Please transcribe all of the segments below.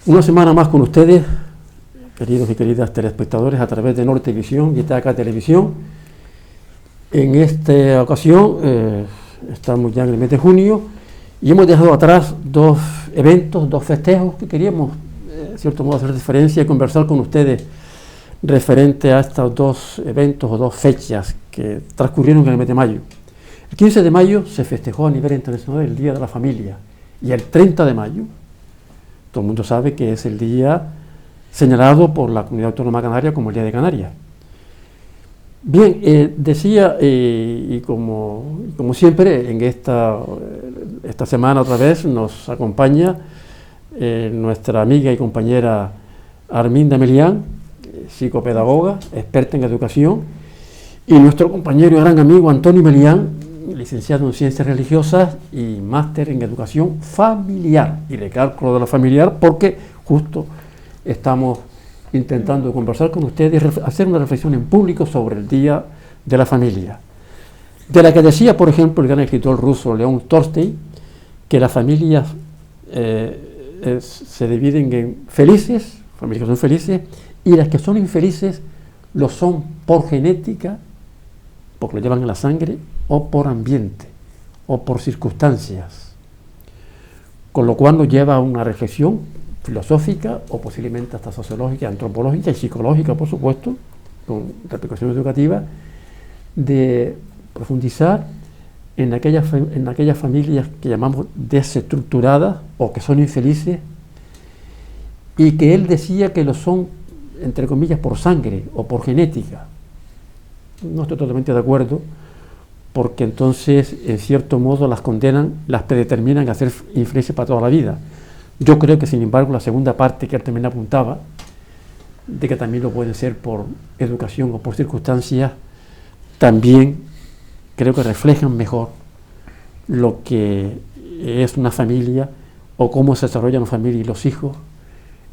Una semana más con ustedes, queridos y queridas telespectadores, a través de Nortevisión y Itaca Televisión. En esta ocasión estamos ya en el mes de junio y hemos dejado atrás dos eventos, dos festejos que queríamos, de cierto modo, hacer referencia y conversar con ustedes referente a estos dos eventos o dos fechas que transcurrieron en el mes de mayo. El 15 de mayo se festejó a nivel internacional el Día de la Familia y el 30 de mayo, todo el mundo sabe que es el día señalado por la Comunidad Autónoma Canaria como el Día de Canarias. Bien, decía, y como siempre, en esta semana otra vez nos acompaña nuestra amiga y compañera Arminda Melián, psicopedagoga, experta en educación, y nuestro compañero y gran amigo Antonio Melián, licenciado en Ciencias Religiosas y máster en Educación Familiar. Y recalco de la familiar porque justo estamos intentando conversar con ustedes y hacer una reflexión en público sobre el Día de la Familia. De la que decía, por ejemplo, el gran escritor ruso León Tolstói, que las familias se dividen en felices, familias que son felices, y las que son infelices lo son por genética, porque lo llevan en la sangre, o por ambiente, o por circunstancias. Con lo cual nos lleva a una reflexión filosófica, o posiblemente hasta sociológica, antropológica y psicológica, por supuesto, con repercusión educativa, de profundizar en aquellas familias que llamamos desestructuradas, o que son infelices, y que él decía que lo son, entre comillas, por sangre, o por genética. No estoy totalmente de acuerdo, porque entonces, en cierto modo, las condenan, las predeterminan a ser infelices para toda la vida. Yo creo que, sin embargo, la segunda parte que él también apuntaba, de que también lo pueden ser por educación o por circunstancias, también creo que reflejan mejor lo que es una familia o cómo se desarrolla una familia y los hijos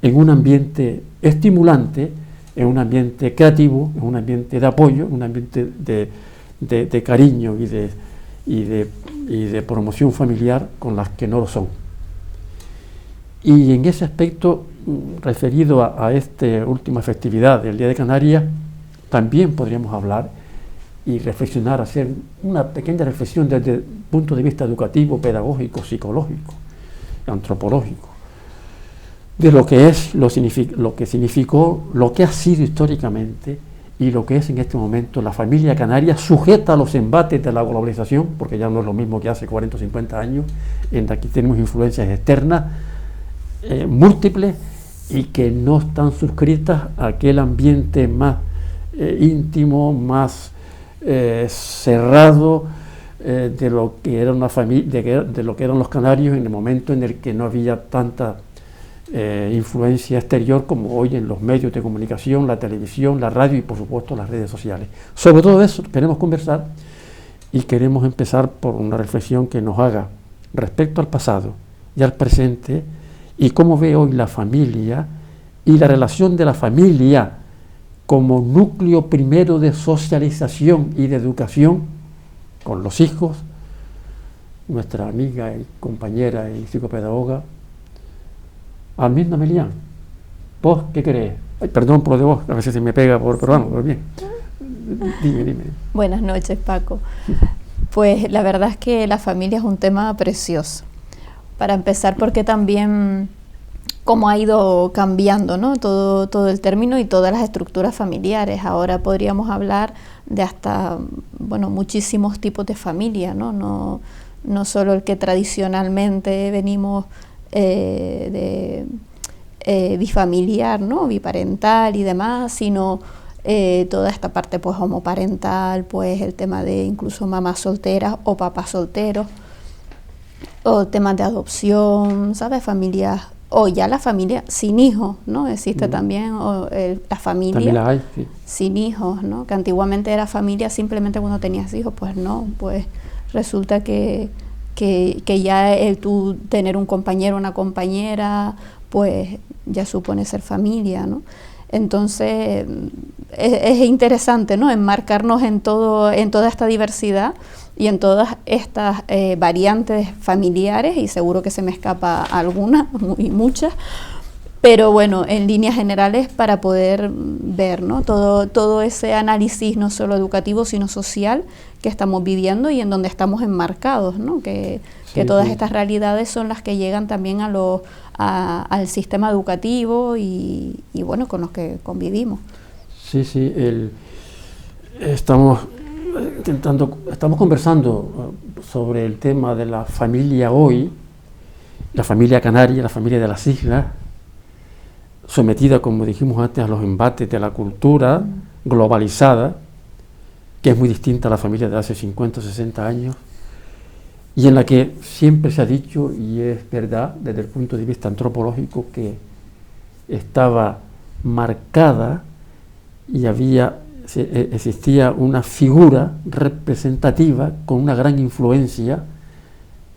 en un ambiente estimulante, en un ambiente creativo, en un ambiente de apoyo, en un ambiente de cariño y de promoción familiar con las que no lo son. Y en ese aspecto, referido a esta última festividad del Día de Canarias, también podríamos hablar y reflexionar, hacer una pequeña reflexión desde el punto de vista educativo, pedagógico, psicológico, antropológico, de lo que es, lo que significó, lo que ha sido históricamente y lo que es en este momento la familia canaria sujeta a los embates de la globalización, porque ya no es lo mismo que hace 40 o 50 años, en la que tenemos influencias externas múltiples y que no están suscritas a aquel ambiente más íntimo, más cerrado de lo que era una familia, de lo que eran los canarios en el momento en el que no había tanta influencia exterior como hoy en los medios de comunicación, la televisión, la radio y por supuesto las redes sociales. Sobre todo eso queremos conversar y queremos empezar por una reflexión que nos haga respecto al pasado y al presente y cómo ve hoy la familia y la relación de la familia como núcleo primero de socialización y de educación con los hijos. Nuestra amiga y compañera y psicopedagoga Arminda Melián, ¿vos qué crees? Ay, perdón por lo de vos, a veces se me pega por peruano, pero bien. Dime. Buenas noches, Paco. Pues la verdad es que la familia es un tema precioso. Para empezar, porque también cómo ha ido cambiando, ¿no? todo el término y todas las estructuras familiares. Ahora podríamos hablar de hasta, muchísimos tipos de familia, ¿no? No solo el que tradicionalmente venimos de bifamiliar, ¿no? Biparental y demás, sino toda esta parte pues homoparental, pues el tema de incluso mamás solteras o papás solteros, o temas de adopción, ¿sabes? Familias, o ya la familia sin hijos, ¿no? Existe también la familia también la hay, sí, sin hijos, ¿no? Que antiguamente era familia simplemente cuando tenías hijos, pues no, pues resulta que ya el tú tener un compañero o una compañera, pues ya supone ser familia, ¿no? Entonces es interesante, ¿no? Enmarcarnos en toda esta diversidad y en todas estas variantes familiares, y seguro que se me escapa alguna, muchas, Pero bueno, en líneas generales para poder ver, ¿no? todo ese análisis no solo educativo sino social que estamos viviendo y en donde estamos enmarcados, ¿no? Que todas estas realidades son las que llegan también al sistema educativo y bueno, con los que convivimos. Sí, estamos conversando sobre el tema de la familia hoy, la familia canaria, la familia de las islas, sometida, como dijimos antes, a los embates de la cultura globalizada, que es muy distinta a la familia de hace 50 o 60 años, y en la que siempre se ha dicho, y es verdad desde el punto de vista antropológico, que estaba marcada y existía una figura representativa con una gran influencia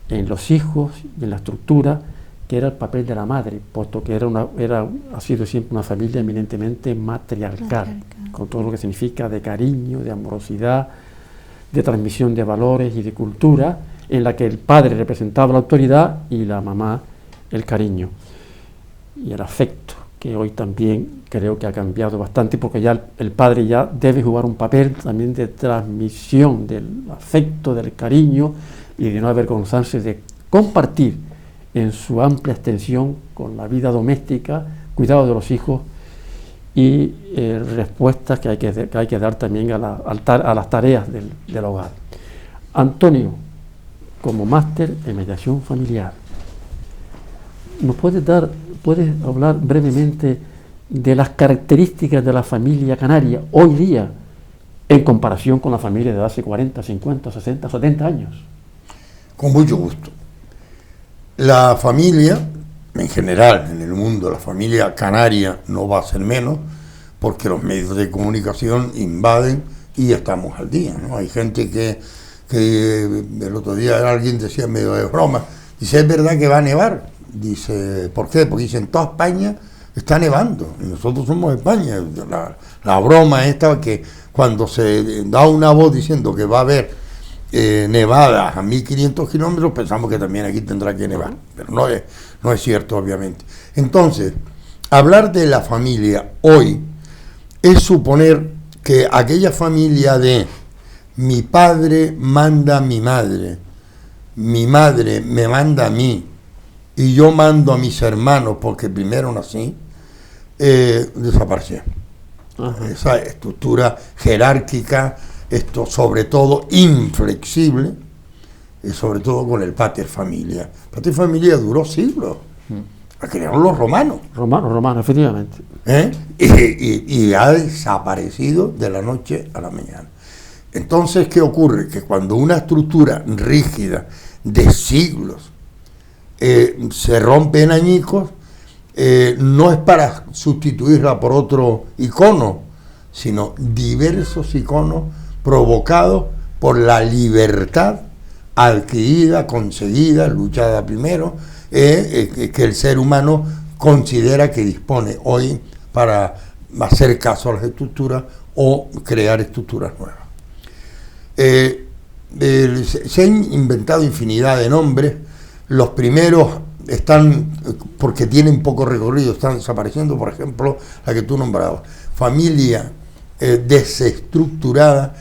en los hijos y en la estructura, que era el papel de la madre, puesto que ha sido siempre una familia eminentemente matriarcal, con todo lo que significa de cariño, de amorosidad, de transmisión de valores y de cultura, en la que el padre representaba la autoridad y la mamá el cariño y el afecto, que hoy también creo que ha cambiado bastante, porque ya el padre ya debe jugar un papel también de transmisión del afecto, del cariño, y de no avergonzarse de compartir en su amplia extensión con la vida doméstica, cuidado de los hijos y respuestas que hay que dar también a las tareas del hogar. Antonio, como máster en mediación familiar, ¿nos puedes hablar brevemente de las características de la familia canaria hoy día en comparación con la familia de hace 40, 50, 60, 70 años? Con mucho gusto. La familia, en general, en el mundo, la familia canaria no va a ser menos, porque los medios de comunicación invaden y estamos al día, ¿no? Hay gente que el otro día alguien decía medio de broma, dice, ¿es verdad que va a nevar? Dice, ¿por qué? Porque dice, en toda España está nevando, y nosotros somos España. La broma esta que cuando se da una voz diciendo que va a haber nevadas a 1500 kilómetros, pensamos que también aquí tendrá que nevar, pero no es cierto, obviamente. Entonces, hablar de la familia hoy es suponer que aquella familia de mi padre manda a mi madre me manda a mí, y yo mando a mis hermanos porque primero nací, desapareció. Esa estructura jerárquica, esto sobre todo inflexible, y sobre todo con el pater familia. El pater familia duró siglos, la crearon los romanos. Romanos, efectivamente. Y ha desaparecido de la noche a la mañana. Entonces, ¿qué ocurre? Que cuando una estructura rígida de siglos se rompe en añicos, no es para sustituirla por otro icono, sino diversos iconos provocados por la libertad adquirida, conseguida, luchada primero, que el ser humano considera que dispone hoy para hacer caso a las estructuras o crear estructuras nuevas. Se han inventado infinidad de nombres. Los primeros están, porque tienen poco recorrido, están desapareciendo. Por ejemplo, la que tú nombrabas, familia desestructurada,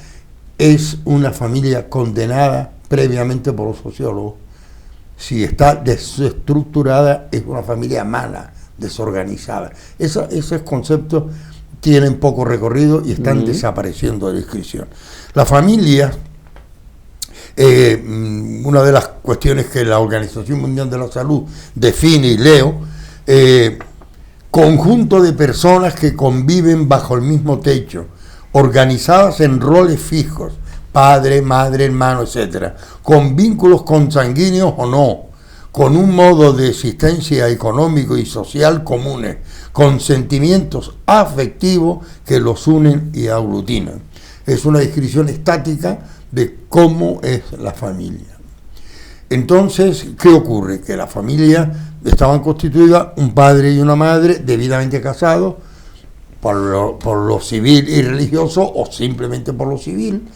es una familia condenada previamente por los sociólogos. Si está desestructurada, es una familia mala, desorganizada. Esos conceptos tienen poco recorrido y están desapareciendo de la descripción. La familia, una de las cuestiones que la Organización Mundial de la Salud define, y leo, conjunto de personas que conviven bajo el mismo techo, organizadas en roles fijos, padre, madre, hermano, etcétera, con vínculos consanguíneos o no, con un modo de existencia económico y social comunes, con sentimientos afectivos que los unen y aglutinan. Es una descripción estática de cómo es la familia. Entonces, ¿qué ocurre? Que la familia estaban constituidas un padre y una madre debidamente casados por lo civil y religioso, o simplemente por lo civil,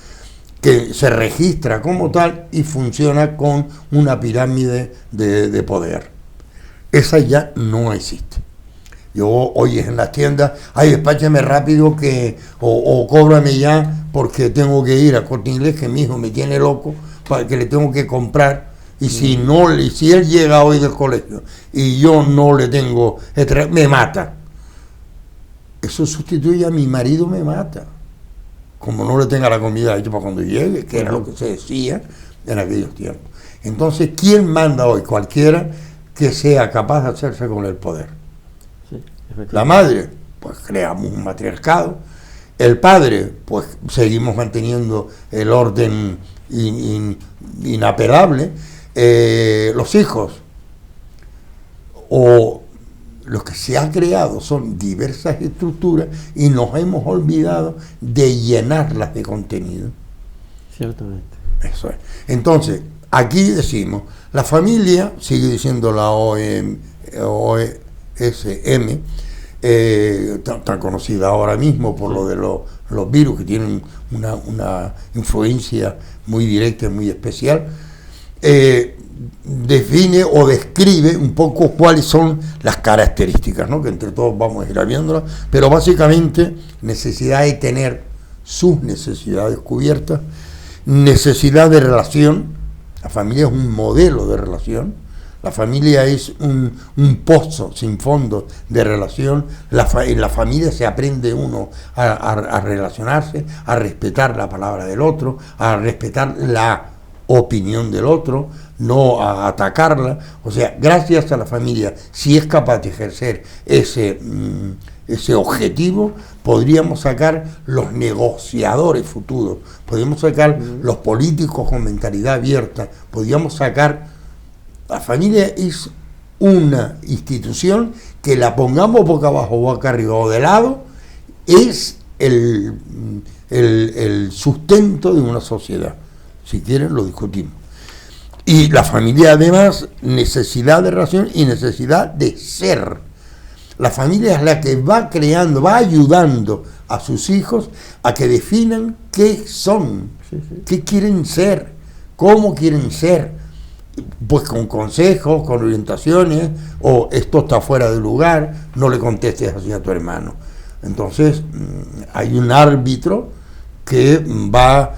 que se registra como tal y funciona con una pirámide de poder. Esa ya no existe. Yo oyes en las tiendas, ay, despáchame rápido que o cóbrame ya porque tengo que ir a Corte Inglés, que mi hijo me tiene loco, para que le tengo que comprar. Y si él llega hoy del colegio y yo no le tengo, me mata. Eso sustituye a mi marido, me mata. Como no le tenga la comida hecha para cuando llegue, que era lo que se decía en aquellos tiempos. Entonces, ¿quién manda hoy? Cualquiera que sea capaz de hacerse con el poder. Sí, la madre, pues creamos un matriarcado. El padre, pues seguimos manteniendo el orden inapelable. Los hijos, o lo que se ha creado son diversas estructuras y nos hemos olvidado de llenarlas de contenido. Ciertamente. Eso es. Entonces, aquí decimos, la familia, sigue diciendo la OSM, tan conocida ahora mismo por lo de los virus, que tienen una influencia muy directa y muy especial, define o describe un poco cuáles son las características, ¿no? Que entre todos vamos a ir viéndolas, pero básicamente necesidad de tener sus necesidades cubiertas, necesidad de relación. La familia es un modelo de relación, la familia es un pozo sin fondo de relación. En la familia se aprende uno a relacionarse, a respetar la palabra del otro, a respetar la opinión del otro, no a atacarla. O sea, gracias a la familia, si es capaz de ejercer ese objetivo, podríamos sacar los negociadores futuros, podríamos sacar los políticos con mentalidad abierta, podríamos sacar. La familia es una institución que la pongamos boca abajo, boca arriba o de lado, es el sustento de una sociedad. Si quieren lo discutimos. Y la familia además, necesidad de relación y necesidad de ser. La familia es la que va creando, va ayudando a sus hijos a que definan qué son, qué quieren ser, cómo quieren ser, pues con consejos, con orientaciones, o esto está fuera de lugar, no le contestes así a tu hermano. Entonces hay un árbitro que va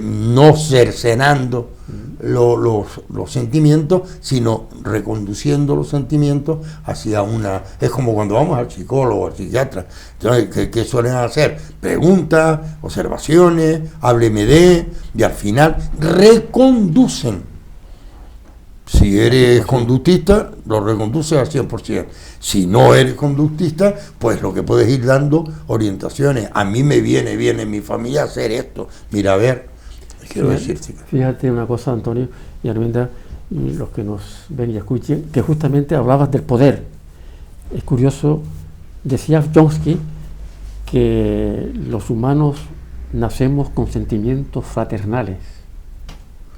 no cercenando los sentimientos, sino reconduciendo los sentimientos hacia una. Es como cuando vamos al psicólogo, al psiquiatra. Entonces, ¿qué suelen hacer? Preguntas, observaciones, hábleme y al final reconducen. Si eres conductista, lo reconduces al 100%. Si no eres conductista, pues lo que puedes ir dando orientaciones. A mí me viene bien en mi familia hacer esto. Mira, a ver, quiero decirte. Fíjate una cosa, Antonio, y Arminda, y los que nos ven y escuchen, que justamente hablabas del poder. Es curioso, decía Chomsky que los humanos nacemos con sentimientos fraternales.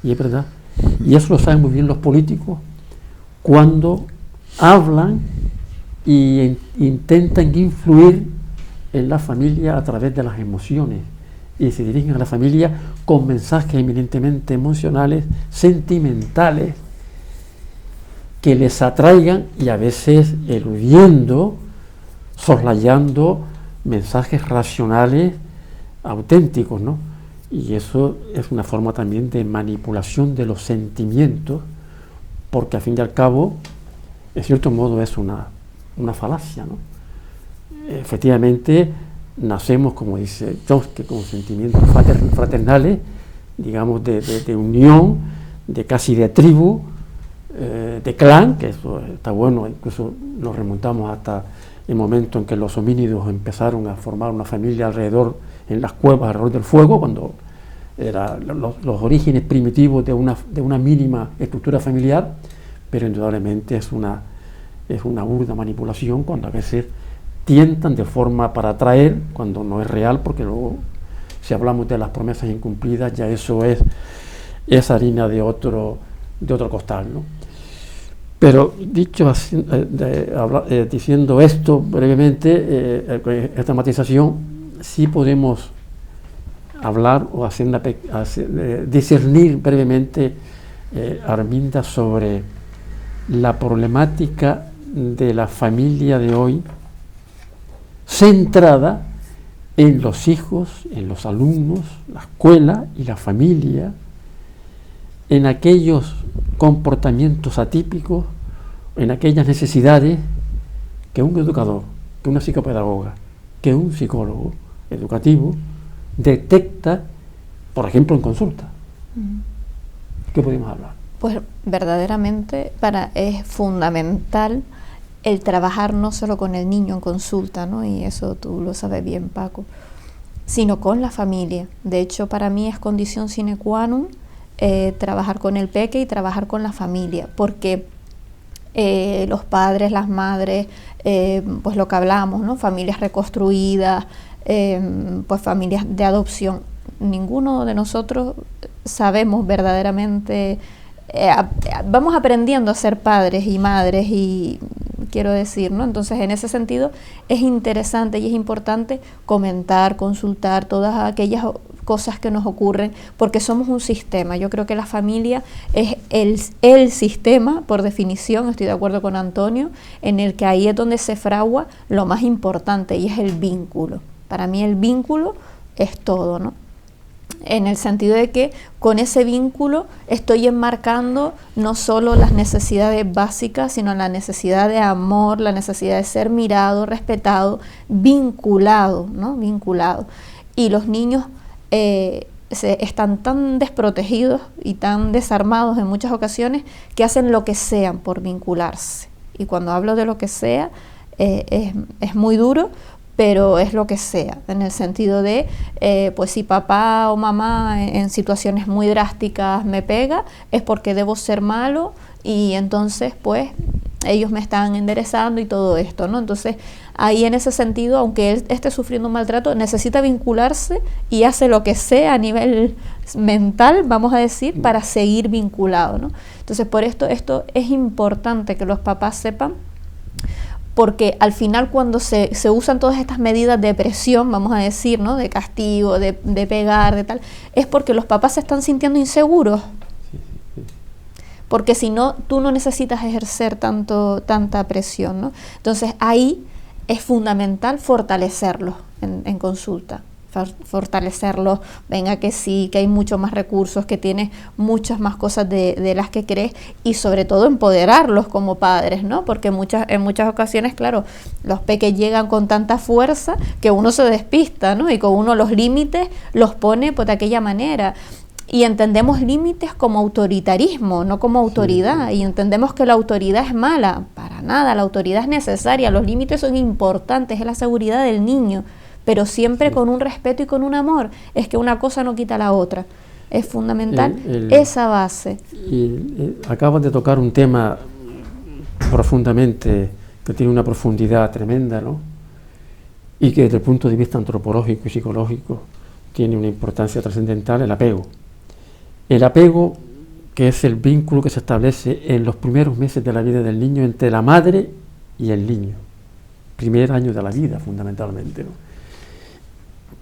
Y es verdad. Y eso lo saben muy bien los políticos cuando hablan e intentan influir en la familia a través de las emociones y se dirigen a la familia con mensajes eminentemente emocionales, sentimentales, que les atraigan y a veces eludiendo, soslayando mensajes racionales auténticos, ¿no? Y eso es una forma también de manipulación de los sentimientos, porque al fin y al cabo, en cierto modo, es una falacia, ¿no? Efectivamente, nacemos, como dice Chomsky, con sentimientos fraternales, digamos, de unión, de casi de tribu, de clan, que eso está bueno, incluso nos remontamos hasta el momento en que los homínidos empezaron a formar una familia alrededor, en las cuevas alrededor del fuego, cuando eran los orígenes primitivos de una mínima estructura familiar, pero indudablemente es una burda manipulación cuando a veces tientan de forma para atraer, cuando no es real, porque luego si hablamos de las promesas incumplidas ya eso es harina de otro costal, ¿no? Pero diciendo esto brevemente, esta matización, sí podemos hablar o discernir brevemente, Arminda, sobre la problemática de la familia de hoy centrada en los hijos, en los alumnos, la escuela y la familia, en aquellos comportamientos atípicos, en aquellas necesidades que un educador, que una psicopedagoga, que un psicólogo educativo detecta, por ejemplo, en consulta. ¿Qué podemos hablar? Pues verdaderamente es fundamental el trabajar no solo con el niño en consulta, ¿no? Y eso tú lo sabes bien, Paco, sino con la familia. De hecho, para mí es condición sine qua non trabajar con el peque y trabajar con la familia, porque los padres, las madres, pues lo que hablamos, ¿no? Familias reconstruidas, pues familias de adopción. Ninguno de nosotros sabemos verdaderamente, vamos aprendiendo a ser padres y madres, y quiero decir, ¿no? Entonces, en ese sentido es interesante y es importante comentar, consultar todas aquellas cosas que nos ocurren, porque somos un sistema. Yo creo que la familia es el sistema, por definición, estoy de acuerdo con Antonio, en el que ahí es donde se fragua lo más importante, y es el vínculo. Para mí el vínculo es todo, ¿no? En el sentido de que con ese vínculo estoy enmarcando no solo las necesidades básicas, sino la necesidad de amor, la necesidad de ser mirado, respetado, vinculado, ¿no? Vinculado. Y los niños están tan desprotegidos y tan desarmados en muchas ocasiones que hacen lo que sean por vincularse. Y cuando hablo de lo que sea, es muy duro, pero es lo que sea, en el sentido de, pues si papá o mamá en situaciones muy drásticas me pega, es porque debo ser malo, y entonces pues ellos me están enderezando y todo esto, ¿no? Entonces ahí, en ese sentido, aunque él esté sufriendo un maltrato, necesita vincularse y hace lo que sea a nivel mental, vamos a decir, para seguir vinculado, ¿no? Entonces, por esto es importante que los papás sepan, porque al final, cuando se usan todas estas medidas de presión, vamos a decir, ¿no? De castigo, de pegar, de tal, es porque los papás se están sintiendo inseguros. Porque si no, tú no necesitas ejercer tanta presión, ¿no? Entonces ahí es fundamental fortalecerlos en consulta, fortalecerlos, venga que sí, que hay muchos más recursos, que tienes muchas más cosas de las que crees, y sobre todo empoderarlos como padres, ¿no? Porque en muchas ocasiones, claro, los peques llegan con tanta fuerza que uno se despista, ¿no? Y con uno los límites los pone pues de aquella manera. Y entendemos límites como autoritarismo, no como autoridad. Sí. Y entendemos que la autoridad es mala. Para nada, la autoridad es necesaria. Los límites son importantes, es la seguridad del niño. Pero siempre con un respeto y con un amor. Es que una cosa no quita la otra. Es fundamental esa base. Y acabas de tocar un tema profundamente, que tiene una profundidad tremenda, ¿no? Y que desde el punto de vista antropológico y psicológico tiene una importancia trascendental: el apego. El apego, que es el vínculo que se establece en los primeros meses de la vida del niño entre la madre y el niño. Primer año de la vida, fundamentalmente, ¿no?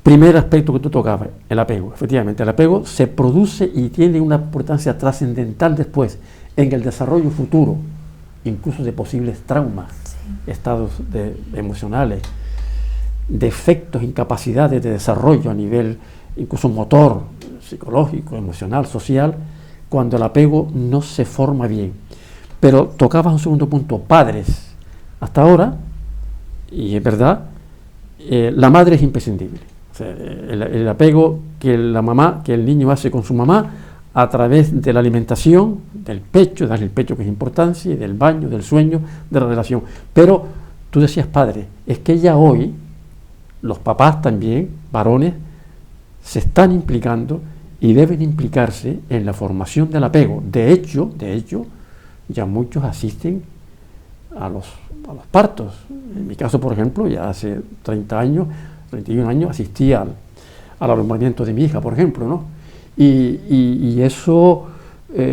Primer aspecto que tú tocabas, el apego. Efectivamente, el apego se produce y tiene una importancia trascendental después en el desarrollo futuro, incluso de posibles traumas, estados emocionales, defectos, incapacidades de desarrollo a nivel incluso motor, psicológico, emocional, social, cuando el apego no se forma bien. Pero tocabas un segundo punto: padres. Hasta ahora, y es verdad, la madre es imprescindible. O sea, el apego que el niño hace con su mamá a través de la alimentación, del pecho, darle el pecho, que es importancia, y del baño, del sueño, de la relación. Pero tú decías padre, es que ya hoy los papás también, varones, se están implicando y deben implicarse en la formación del apego. De hecho, ya muchos asisten a los partos. En mi caso, por ejemplo, ya hace 31 años, asistí al alumbramiento de mi hija, por ejemplo, ¿no? Y eso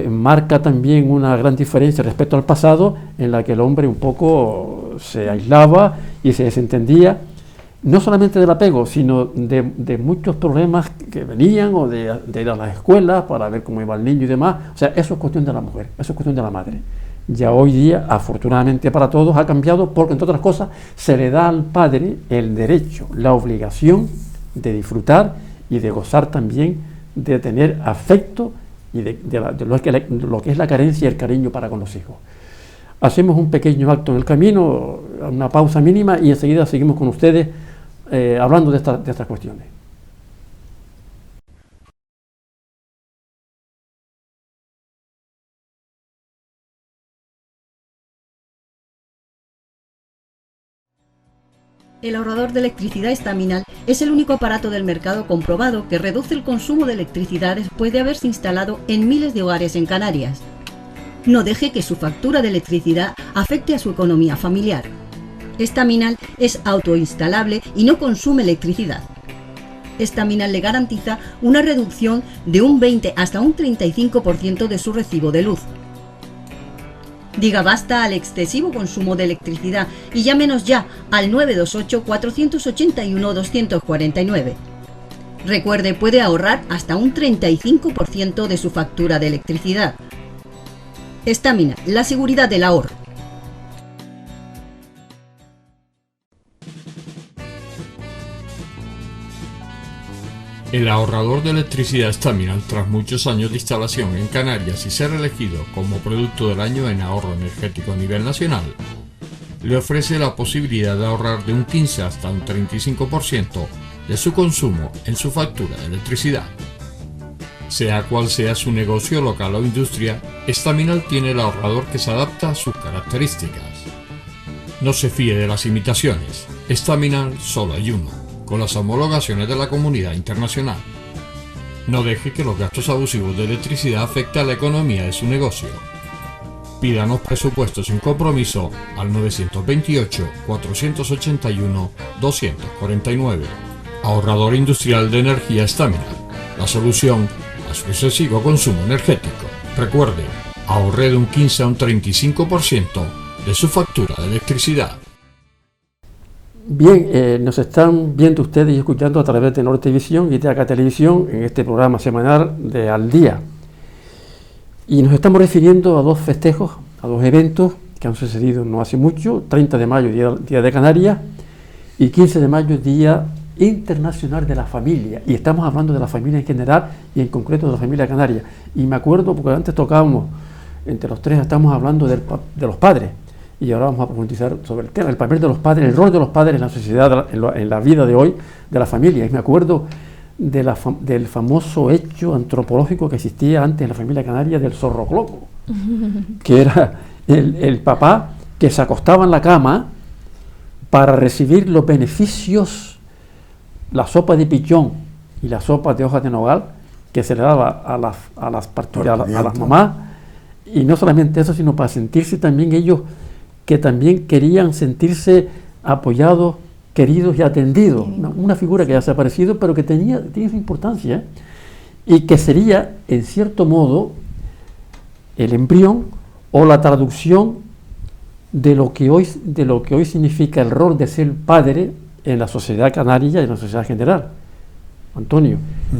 marca también una gran diferencia respecto al pasado, en la que el hombre un poco se aislaba y se desentendía, no solamente del apego, sino de muchos problemas que venían, o de ir a las escuelas para ver cómo iba el niño y demás. O sea, eso es cuestión de la mujer, eso es cuestión de la madre. Ya hoy día, afortunadamente para todos, ha cambiado porque, entre otras cosas, se le da al padre el derecho, la obligación de disfrutar y de gozar también de tener afecto y de lo que es la carencia y el cariño para con los hijos. Hacemos un pequeño acto en el camino, una pausa mínima, y enseguida seguimos con ustedes hablando de estas cuestiones. El ahorrador de electricidad Estaminal es el único aparato del mercado comprobado que reduce el consumo de electricidad después de haberse instalado en miles de hogares en Canarias. No deje que su factura de electricidad afecte a su economía familiar. Estaminal es autoinstalable y no consume electricidad. Estaminal le garantiza una reducción de un 20 hasta un 35% de su recibo de luz. Diga basta al excesivo consumo de electricidad y llámenos ya al 928-481-249. Recuerde, puede ahorrar hasta un 35% de su factura de electricidad. Estaminal, la seguridad del ahorro. El ahorrador de electricidad Estaminal, tras muchos años de instalación en Canarias y ser elegido como producto del año en ahorro energético a nivel nacional, le ofrece la posibilidad de ahorrar de un 15 hasta un 35% de su consumo en su factura de electricidad. Sea cual sea su negocio local o industria, Estaminal tiene el ahorrador que se adapta a sus características. No se fíe de las imitaciones, Estaminal solo hay uno, con las homologaciones de la comunidad internacional. No deje que los gastos abusivos de electricidad afecten a la economía de su negocio. Pídanos presupuestos sin compromiso al 928-481-249. Ahorrador industrial de energía Estaminal, la solución a su excesivo consumo energético. Recuerde, ahorre de un 15 a un 35% de su factura de electricidad. Bien, nos están viendo ustedes y escuchando a través de Nortevisión y TACA Televisión en este programa semanal de Al Día. Y nos estamos refiriendo a dos festejos, a dos eventos que han sucedido no hace mucho: 30 de mayo, Día de Canarias, y 15 de mayo, Día Internacional de la Familia. Y estamos hablando de la familia en general y en concreto de la familia canaria. Y me acuerdo, porque antes tocábamos, entre los tres estamos hablando de los padres. Y ahora vamos a profundizar sobre el tema, el papel de los padres, el rol de los padres en la sociedad, en la vida de hoy, de la familia. Y me acuerdo del famoso hecho antropológico que existía antes en la familia canaria del zorrocloco, que era el papá que se acostaba en la cama para recibir los beneficios, la sopa de pichón y la sopa de hojas de nogal que se le daba a las mamás. Y no solamente eso, sino para sentirse también ellos, que también querían sentirse apoyados, queridos y atendidos. Una figura que ya ha desaparecido, pero que tiene su importancia, y que sería, en cierto modo, el embrión o la traducción de lo que hoy significa el rol de ser padre en la sociedad canaria y en la sociedad general. Antonio,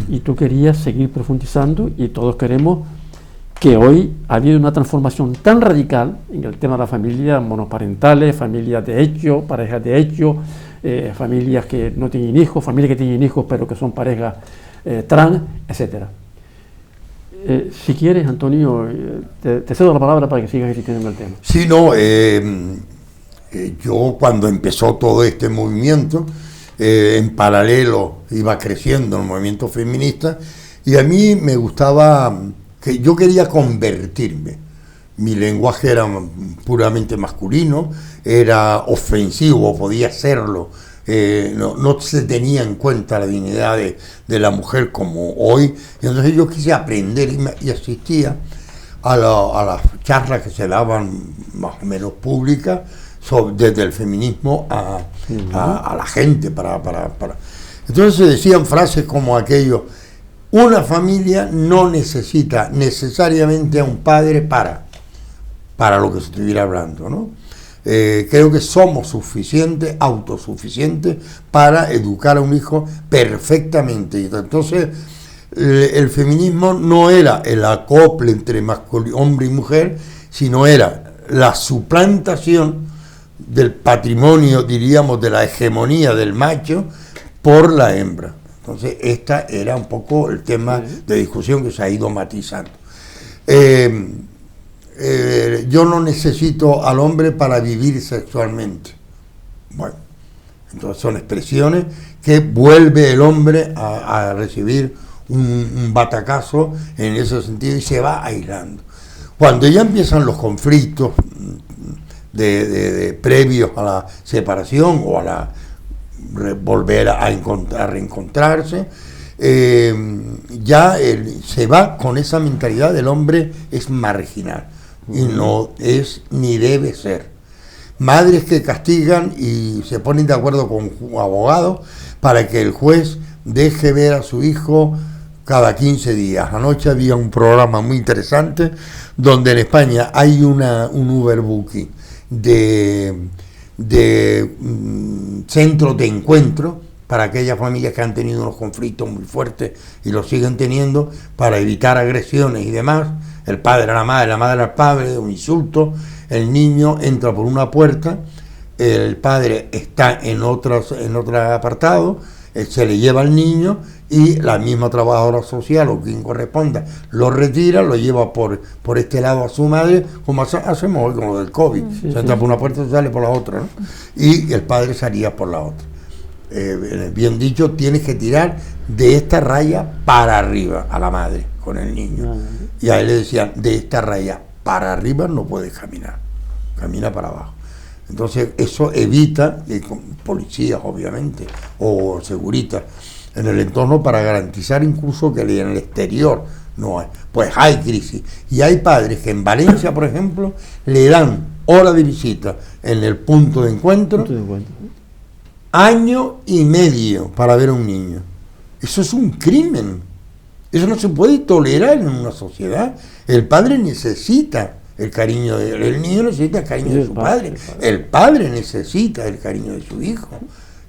y tú querías seguir profundizando, y todos queremos que hoy ha habido una transformación tan radical en el tema de la familia, monoparentales, familias de hecho, parejas de hecho, familias que no tienen hijos, familias que tienen hijos pero que son parejas trans, etcétera. Si quieres, Antonio, te cedo la palabra para que sigas insistiendo en el tema. Sí, no, yo cuando empezó todo este movimiento, en paralelo iba creciendo el movimiento feminista, y a mí me gustaba, que yo quería convertirme. Mi lenguaje era puramente masculino, era ofensivo, podía serlo, no se tenía en cuenta la dignidad de la mujer como hoy. Y entonces yo quise aprender y asistía a las charlas que se daban más o menos públicas desde el feminismo a la gente. Entonces se decían frases como aquello: una familia no necesita necesariamente a un padre para lo que se estuviera hablando, ¿no? Creo que somos autosuficientes para educar a un hijo perfectamente. Y entonces el feminismo no era el acople entre hombre y mujer, sino era la suplantación del patrimonio, diríamos, de la hegemonía del macho por la hembra. Entonces, esta era un poco el tema de discusión que se ha ido matizando. Yo no necesito al hombre para vivir sexualmente. Bueno, entonces son expresiones que vuelve el hombre a recibir un batacazo en ese sentido y se va aislando. Cuando ya empiezan los conflictos previos a la separación o a la volver a reencontrarse, ya se va con esa mentalidad del hombre es marginal y no es ni debe ser. Madres que castigan y se ponen de acuerdo con abogados para que el juez deje ver a su hijo cada 15 días. Anoche había un programa muy interesante donde en España hay un Uber Booking de centros de encuentro para aquellas familias que han tenido unos conflictos muy fuertes y los siguen teniendo, para evitar agresiones y demás. El padre a la madre al padre, un insulto, el niño entra por una puerta, el padre está en otro apartado, se le lleva al niño y la misma trabajadora social o quien corresponda lo retira, lo lleva por este lado a su madre, como hacemos hoy con lo del COVID. Se entra por una puerta y sale por la otra, ¿no? Y el padre salía por la otra. Bien dicho, tienes que tirar de esta raya para arriba a la madre con el niño. Y a él le decían, de esta raya para arriba no puedes caminar, camina para abajo. Entonces eso evita, policías obviamente, o seguritas en el entorno, para garantizar incluso que en el exterior no hay. Pues hay crisis. Y hay padres que en Valencia, por ejemplo, le dan hora de visita en el punto de encuentro, año y medio para ver a un niño. Eso es un crimen. Eso no se puede tolerar en una sociedad. El padre necesita el cariño el niño necesita el cariño de su padre. El padre necesita el cariño de su hijo.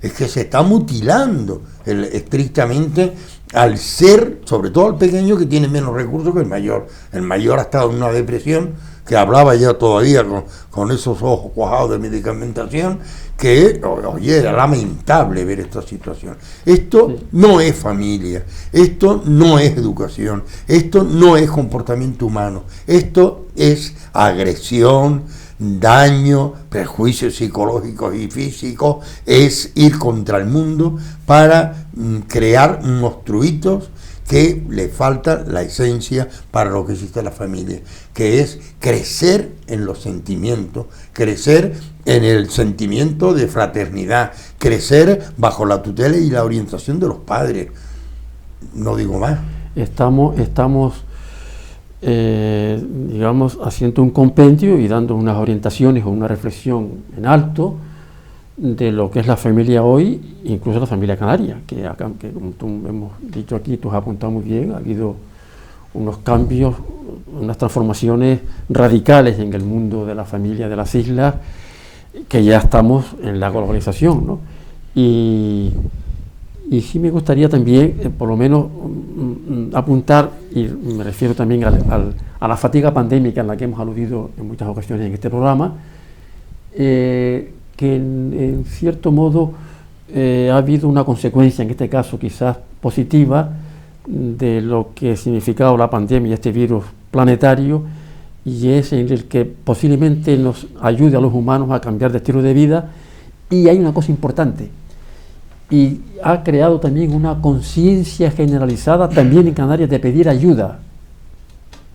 Es que se está mutilando estrictamente al ser, sobre todo al pequeño, que tiene menos recursos que el mayor. El mayor ha estado en una depresión que hablaba ya todavía con esos ojos cuajados de medicamentación, que, oye, era lamentable ver esta situación. Esto no es familia, esto no es educación, esto no es comportamiento humano, esto es agresión, daño, prejuicios psicológicos y físicos, es ir contra el mundo para crear monstruitos que le falta la esencia para lo que existe la familia, que es crecer en los sentimientos, crecer en el sentimiento de fraternidad, crecer bajo la tutela y la orientación de los padres. No digo más. Estamos digamos, haciendo un compendio y dando unas orientaciones o una reflexión en alto de lo que es la familia hoy, incluso la familia canaria, que como tú hemos dicho aquí, tú has apuntado muy bien, ha habido unos cambios, unas transformaciones radicales en el mundo de la familia de las islas, que ya estamos en la globalización, ¿no? Y sí me gustaría también, por lo menos, apuntar, y me refiero también a la fatiga pandémica en la que hemos aludido en muchas ocasiones en este programa, que en cierto modo ha habido una consecuencia, en este caso quizás positiva, de lo que ha significado la pandemia, este virus planetario, y es en el que posiblemente nos ayude a los humanos a cambiar de estilo de vida. Y hay una cosa importante, y ha creado también una conciencia generalizada también en Canarias de pedir ayuda,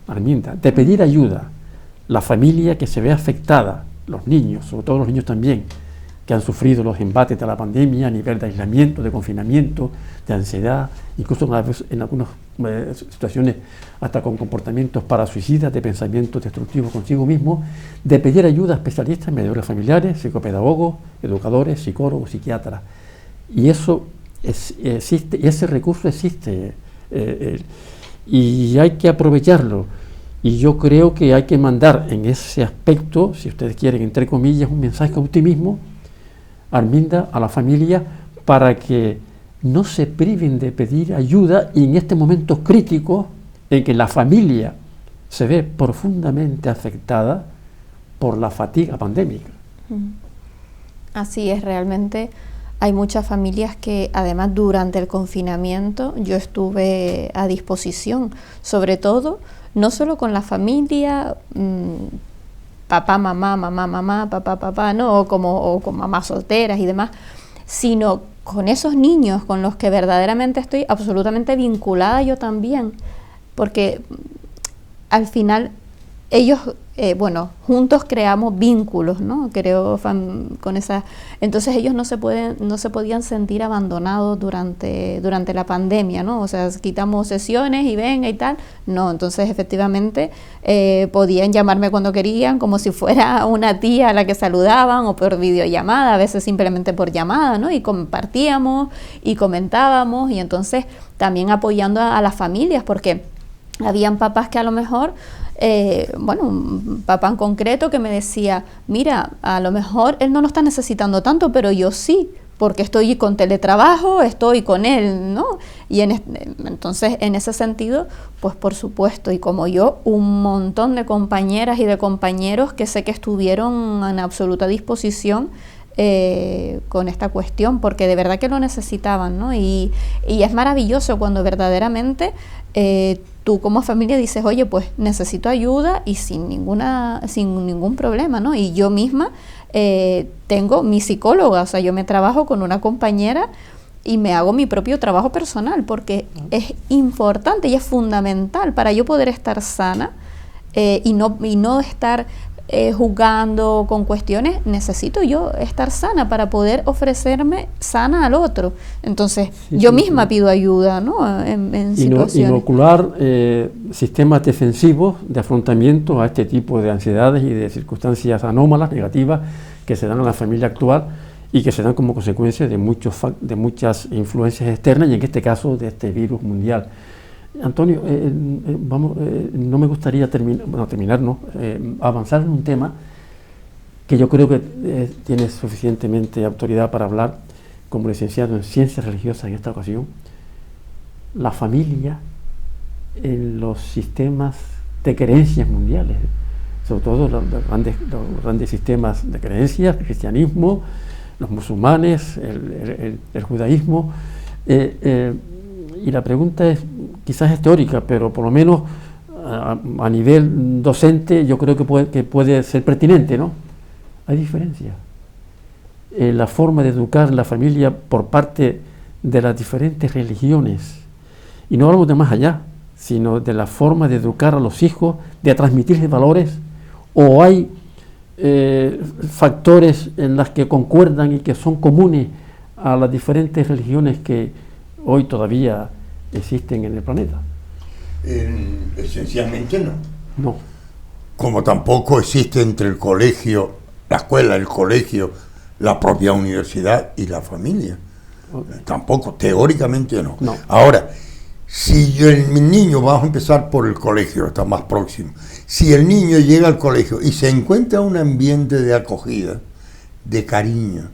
Arminda, de pedir ayuda. La familia que se ve afectada, los niños, sobre todo los niños también, que han sufrido los embates de la pandemia a nivel de aislamiento, de confinamiento, de ansiedad, incluso en algunas situaciones hasta con comportamientos parasuicidas, de pensamientos destructivos consigo mismo, de pedir ayuda a especialistas, mediadores familiares, psicopedagogos, educadores, psicólogos, psiquiatras. Y eso existe, y ese recurso existe, y hay que aprovecharlo. Y yo creo que hay que mandar en ese aspecto, si ustedes quieren, entre comillas, un mensaje de optimismo, Arminda, a la familia, para que no se priven de pedir ayuda, y en este momento crítico en que la familia se ve profundamente afectada por la fatiga pandémica. Así es, realmente hay muchas familias que además durante el confinamiento yo estuve a disposición, sobre todo, no solo con la familia, papá, mamá, mamá, mamá, papá, papá, ¿no? o con mamás solteras y demás, sino con esos niños con los que verdaderamente estoy absolutamente vinculada yo también, porque al final ellos, juntos creamos vínculos, ¿no? Creo con esa, entonces ellos no se podían sentir abandonados durante la pandemia, ¿no? O sea, quitamos sesiones y venga y tal, no, entonces efectivamente podían llamarme cuando querían, como si fuera una tía a la que saludaban, o por videollamada, a veces simplemente por llamada, ¿no? Y compartíamos y comentábamos, y entonces también apoyando a las familias, porque habían papás que a lo mejor, un papá en concreto que me decía, mira, a lo mejor él no lo está necesitando tanto, pero yo sí, porque estoy con teletrabajo, estoy con él, ¿no? Y entonces, en ese sentido, pues por supuesto, y como yo, un montón de compañeras y de compañeros que sé que estuvieron en absoluta disposición con esta cuestión, porque de verdad que lo necesitaban, ¿no? Y es maravilloso cuando verdaderamente tú como familia dices, oye, pues necesito ayuda, y sin ningún problema, ¿no? Y yo misma tengo mi psicóloga, o sea, yo me trabajo con una compañera y me hago mi propio trabajo personal, porque es importante y es fundamental para yo poder estar sana y no estar jugando con cuestiones. Necesito yo estar sana para poder ofrecerme sana al otro. Entonces, yo misma pido ayuda, ¿no? En situaciones. Inocular sistemas defensivos de afrontamiento a este tipo de ansiedades y de circunstancias anómalas, negativas, que se dan en la familia actual y que se dan como consecuencia de muchas influencias externas, y en este caso de este virus mundial. Antonio, no me gustaría avanzar en un tema que yo creo que tienes suficientemente autoridad para hablar como licenciado en Ciencias Religiosas en esta ocasión. La familia en los sistemas de creencias mundiales, sobre todo los grandes sistemas de creencias, el cristianismo, los musulmanes, el judaísmo. Y la pregunta quizás es teórica, pero por lo menos a nivel docente yo creo que puede ser pertinente, ¿no? Hay diferencias en la forma de educar en la familia por parte de las diferentes religiones, y no hablamos de más allá, sino de la forma de educar a los hijos, de transmitirles valores, o hay factores en las que concuerdan y que son comunes a las diferentes religiones que hoy todavía existen en el planeta. Esencialmente no. No. Como tampoco existe entre el colegio, la escuela, el colegio, la propia universidad y la familia. Okay. Tampoco, teóricamente no. Ahora, si el niño, vamos a empezar por el colegio, está más próximo. Si el niño llega al colegio y se encuentra un ambiente de acogida, de cariño,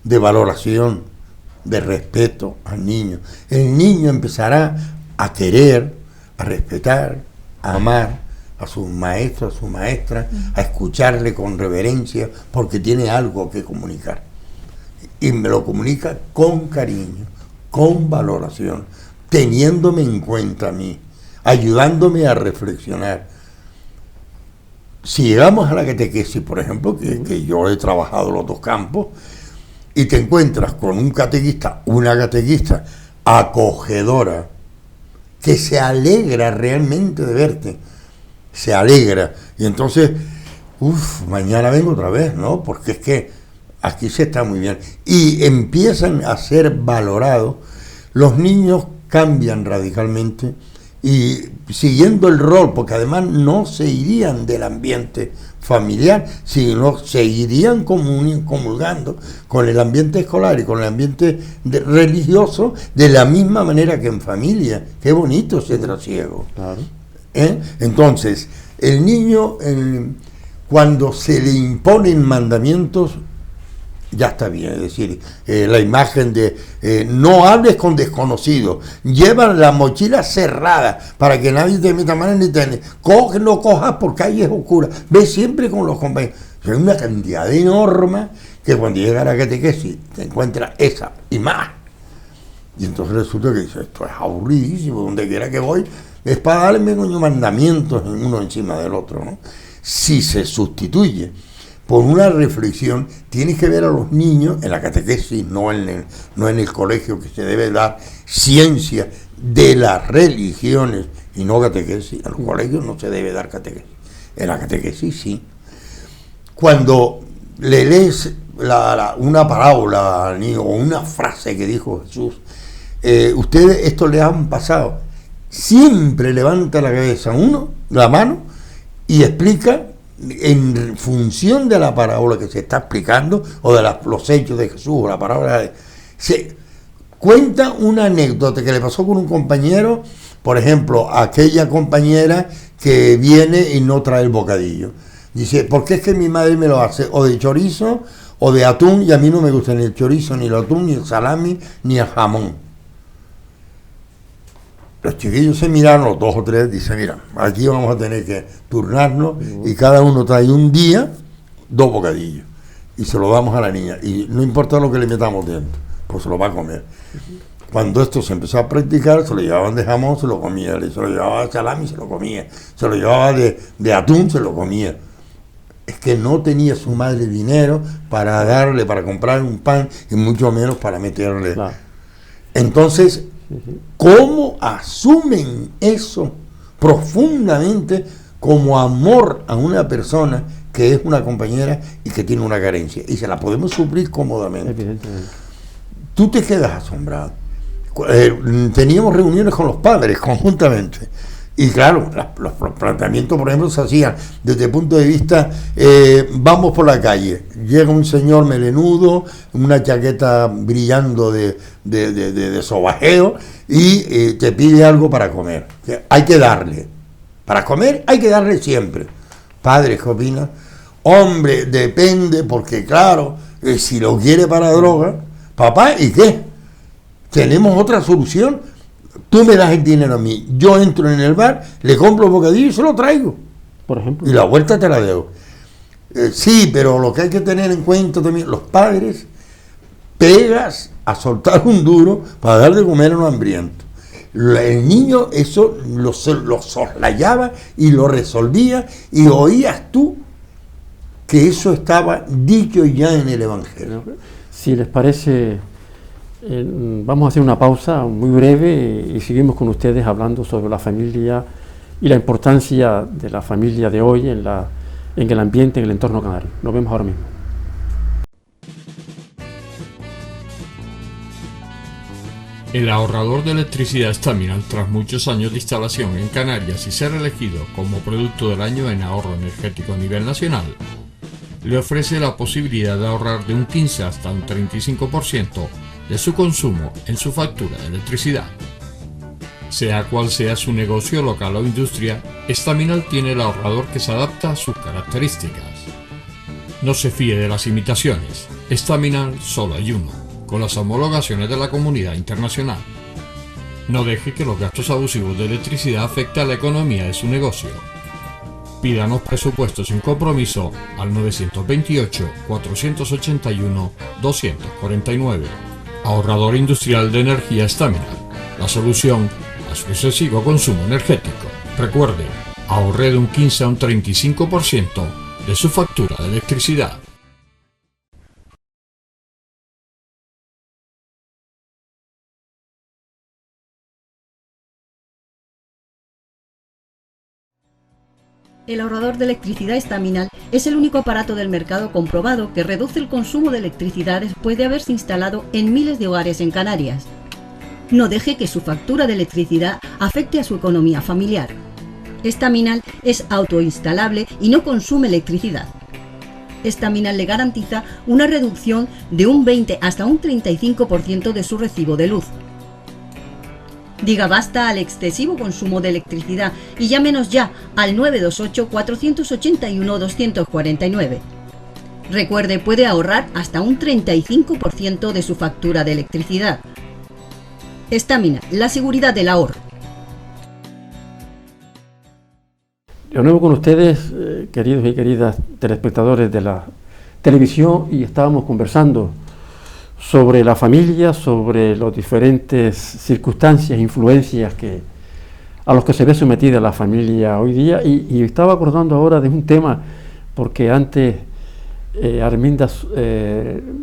de valoración, de respeto al niño, el niño empezará a querer, a respetar, a amar a su maestro, a su maestra, a escucharle con reverencia, porque tiene algo que comunicar. Y me lo comunica con cariño, con valoración, teniéndome en cuenta a mí, ayudándome a reflexionar. Si llegamos a la catequesis, por ejemplo, que yo he trabajado los dos campos, y te encuentras con un catequista, una catequista acogedora, que se alegra realmente de verte, se alegra, y entonces, mañana vengo otra vez, ¿no? Porque es que aquí se está muy bien, y empiezan a ser valorados, los niños cambian radicalmente, y siguiendo el rol, porque además no se irían del ambiente familiar, sino se irían comulgando con el ambiente escolar y con el ambiente religioso de la misma manera que en familia. Qué bonito ese trasiego. Claro. Entonces, el niño, cuando se le imponen mandamientos, ya está bien. Es decir, la imagen de no hables con desconocidos, lleva la mochila cerrada para que nadie te meta mano ni te... no cojas por calles oscuras, ve siempre con los compañeros. Hay una cantidad de normas que cuando llega a la catequesis te encuentras esa y más. Y entonces resulta que dice, esto es aburridísimo, donde quiera que voy, es para darme mandamientos uno encima del otro, ¿no? Si se sustituye por una reflexión, tienes que ver a los niños en la catequesis, no en el colegio, que se debe dar ciencia de las religiones y no catequesis. En los colegios no se debe dar catequesis, en la catequesis sí. Cuando le lees una parábola al niño o una frase que dijo Jesús, ustedes esto le han pasado, siempre levanta la cabeza la mano y explica en función de la parábola que se está explicando o de los hechos de Jesús o la parábola. Se cuenta una anécdota que le pasó con un compañero, por ejemplo, aquella compañera que viene y no trae el bocadillo. Dice, ¿por qué es que mi madre me lo hace o de chorizo o de atún y a mí no me gusta ni el chorizo, ni el atún, ni el salami, ni el jamón? Los chiquillos se miraron, los 2 o 3, dicen, mira, aquí vamos a tener que turnarnos y cada uno trae un día 2 bocadillos y se lo damos a la niña y no importa lo que le metamos dentro, pues se lo va a comer. Cuando esto se empezó a practicar, se lo llevaban de jamón, se lo comía, se lo llevaba de salami, se lo comía, se lo llevaba de atún, se lo comía. Es que no tenía su madre dinero para darle, para comprar un pan y mucho menos para meterle. Claro. Entonces, ¿cómo asumen eso profundamente como amor a una persona que es una compañera y que tiene una carencia? Y se la podemos suplir cómodamente. Evidentemente. Tú te quedas asombrado. Teníamos reuniones con los padres conjuntamente. Y claro, los planteamientos, por ejemplo, se hacían desde el punto de vista, vamos por la calle, llega un señor melenudo, una chaqueta brillando de sobajeo y te pide algo para comer. Hay que darle. Para comer hay que darle siempre. Padre, ¿qué opina? Hombre, depende, porque claro, si lo quiere para droga, papá, ¿y qué? ¿Tenemos otra solución? Tú me das el dinero a mí, yo entro en el bar, le compro bocadillo y se lo traigo. Por ejemplo. Y la vuelta te la debo. Sí, pero lo que hay que tener en cuenta también, los padres pegas a soltar un duro para dar de comer a un hambriento. El niño eso lo soslayaba y lo resolvía y oías tú que eso estaba dicho ya en el Evangelio. Si les parece... vamos a hacer una pausa muy breve y seguimos con ustedes hablando sobre la familia y la importancia de la familia de hoy en el ambiente, en el entorno canario. Nos vemos ahora mismo. El ahorrador de electricidad Staminal, tras muchos años de instalación en Canarias y ser elegido como producto del año en ahorro energético a nivel nacional, le ofrece la posibilidad de ahorrar de un 15 hasta un 35% de su consumo en su factura de electricidad. Sea cual sea su negocio local o industria, Staminal tiene el ahorrador que se adapta a sus características. No se fíe de las imitaciones, Staminal solo hay uno, con las homologaciones de la comunidad internacional. No deje que los gastos abusivos de electricidad afecten a la economía de su negocio. Pídanos presupuestos sin compromiso al 928-481-249. Ahorrador industrial de energía Staminal, la solución a su excesivo consumo energético. Recuerde, ahorre de un 15 a un 35% de su factura de electricidad. El ahorrador de electricidad Staminal es el único aparato del mercado comprobado que reduce el consumo de electricidad después de haberse instalado en miles de hogares en Canarias. No deje que su factura de electricidad afecte a su economía familiar. Staminal es autoinstalable y no consume electricidad. Staminal le garantiza una reducción de un 20 hasta un 35% de su recibo de luz. Diga basta al excesivo consumo de electricidad y llámenos ya al 928-481-249. Recuerde, puede ahorrar hasta un 35% de su factura de electricidad. Estamina, la seguridad del ahorro. De nuevo con ustedes, queridos y queridas telespectadores de la televisión, y estábamos conversando sobre la familia, sobre las diferentes circunstancias, influencias a los que se ve sometida la familia hoy día, y estaba acordando ahora de un tema, porque antes Arminda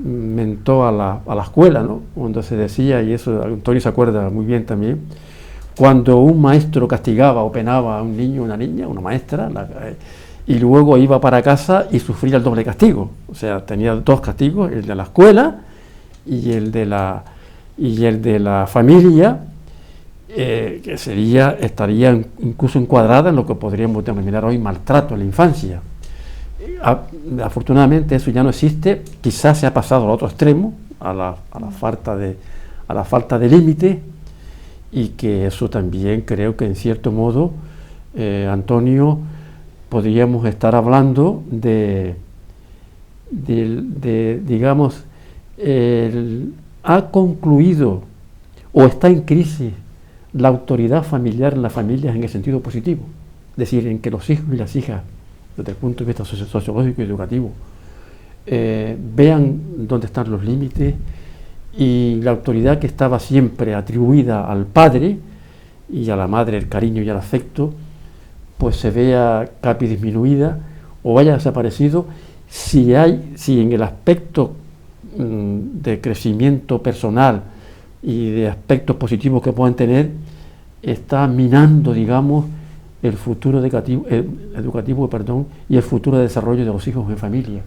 mentó a la escuela, ¿no? Cuando se decía, y eso Antonio se acuerda muy bien también, cuando un maestro castigaba o penaba a un niño, una niña, una maestra, y luego iba para casa y sufría el doble castigo. O sea, tenía dos castigos, el de la escuela y el de la familia, que estaría incluso encuadrada en lo que podríamos denominar hoy maltrato en la infancia. Afortunadamente eso ya no existe, quizás se ha pasado al otro extremo, a la falta de límite, y que eso también creo que en cierto modo, Antonio, podríamos estar hablando de digamos, ha concluido o está en crisis la autoridad familiar en las familias en el sentido positivo, es decir, en que los hijos y las hijas, desde el punto de vista sociológico y educativo, vean dónde están los límites, y la autoridad que estaba siempre atribuida al padre y a la madre, el cariño y el afecto, pues se vea capi disminuida o haya desaparecido, si en el aspecto de crecimiento personal y de aspectos positivos que puedan tener, está minando, digamos, el futuro educativo, y el futuro de desarrollo de los hijos en familia.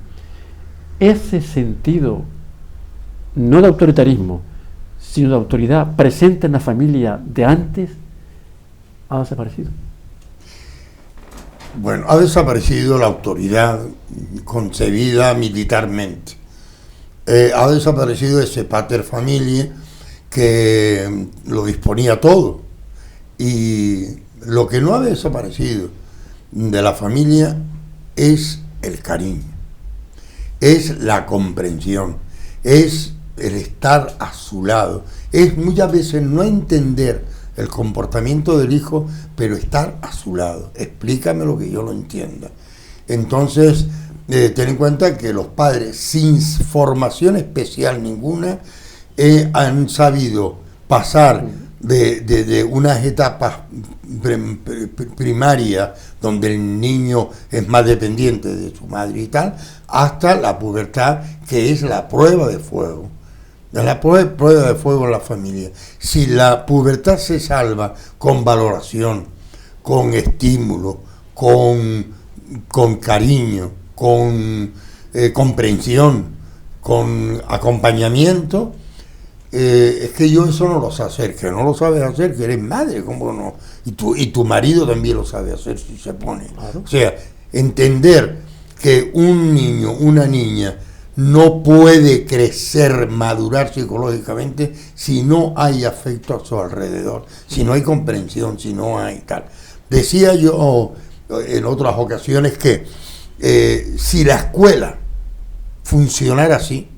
Ese sentido, no de autoritarismo, sino de autoridad presente en la familia de antes, ha desaparecido. Bueno, ha desaparecido la autoridad concebida militarmente. Ha desaparecido ese pater familiae que lo disponía todo. Y lo que no ha desaparecido de la familia es el cariño, es la comprensión, es el estar a su lado, es muchas veces no entender el comportamiento del hijo, pero estar a su lado. Explícame lo que yo lo entienda. Entonces, ten en cuenta que los padres, sin formación especial ninguna, han sabido pasar de unas etapas primarias, donde el niño es más dependiente de su madre y tal, hasta la pubertad, que es la prueba de fuego. La prueba de fuego en la familia. Si la pubertad se salva con valoración, con estímulo, con cariño, con comprensión, con acompañamiento, es que yo eso no lo sé hacer, que no lo sabes hacer, que eres madre, ¿cómo no? Y tu marido también lo sabe hacer si se pone. Claro. O sea, entender que un niño, una niña, no puede crecer, madurar psicológicamente si no hay afecto a su alrededor, si no hay comprensión, si no hay tal. Decía yo en otras ocasiones que si la escuela funcionara así,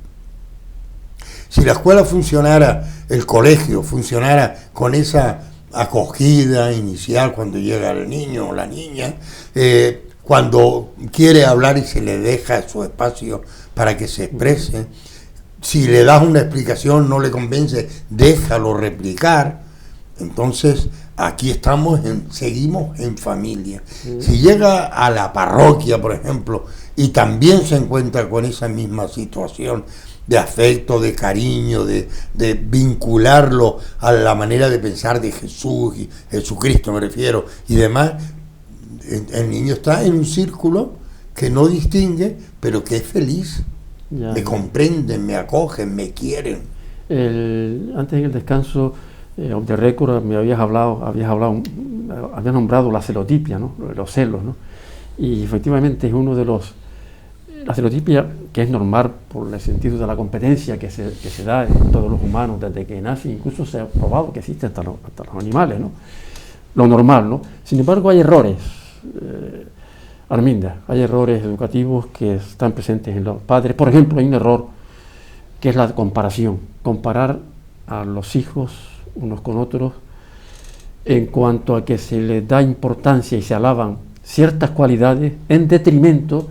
si la escuela funcionara, el colegio funcionara con esa acogida inicial cuando llega el niño o la niña, cuando quiere hablar y se le deja su espacio para que se exprese, si le das una explicación, no le convence, déjalo replicar. Entonces, aquí seguimos en familia. Si llega a la parroquia, por ejemplo, y también se encuentra con esa misma situación de afecto, de cariño, de vincularlo a la manera de pensar de Jesús, y Jesucristo me refiero, y demás, el niño está en un círculo que no distingue, pero que es feliz. Ya. Me comprenden, me acogen, me quieren. Antes en el descanso, de récord, me habías nombrado la celotipia, ¿no? Los celos, ¿no? Y efectivamente es uno de la celotipia, que es normal por el sentido de la competencia que se da en todos los humanos desde que nacen, incluso se ha probado que existe hasta los animales, ¿no? Lo normal, ¿no? Sin embargo, hay errores. Arminda, hay errores educativos que están presentes en los padres. Por ejemplo, hay un error que es la comparación, comparar a los hijos unos con otros en cuanto a que se les da importancia y se alaban ciertas cualidades en detrimento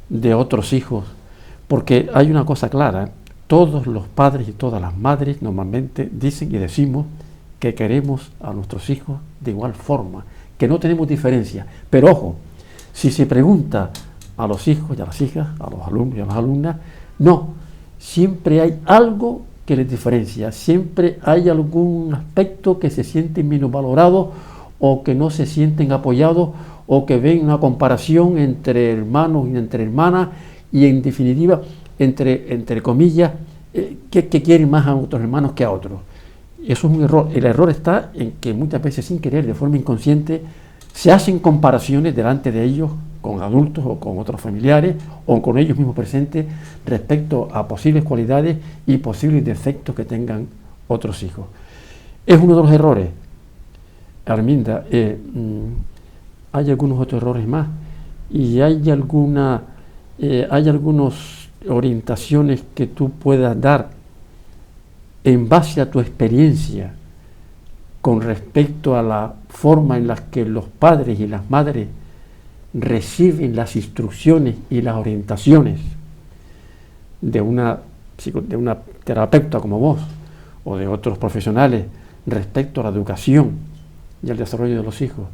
de otros hijos, porque hay una cosa clara, todos los padres y todas las madres normalmente dicen y decimos que queremos a nuestros hijos de igual forma, que no tenemos diferencia, pero ojo, si se pregunta a los hijos y a las hijas, a los alumnos y a las alumnas, no, siempre hay algo que les diferencia, siempre hay algún aspecto que se sienten minusvalorados o que no se sienten apoyados o que ven una comparación entre hermanos y entre hermanas y en definitiva entre comillas que quieren más a otros hermanos que a otros. Eso es un error. El error está en que muchas veces sin querer, de forma inconsciente, se hacen comparaciones delante de ellos con adultos o con otros familiares o con ellos mismos presentes respecto a posibles cualidades y posibles defectos que tengan otros hijos. Es uno de los errores. Arminda, hay algunos otros errores más y hay algunas orientaciones que tú puedas dar en base a tu experiencia con respecto a la forma en la que los padres y las madres reciben las instrucciones y las orientaciones de una terapeuta como vos o de otros profesionales respecto a la educación y al desarrollo de los hijos.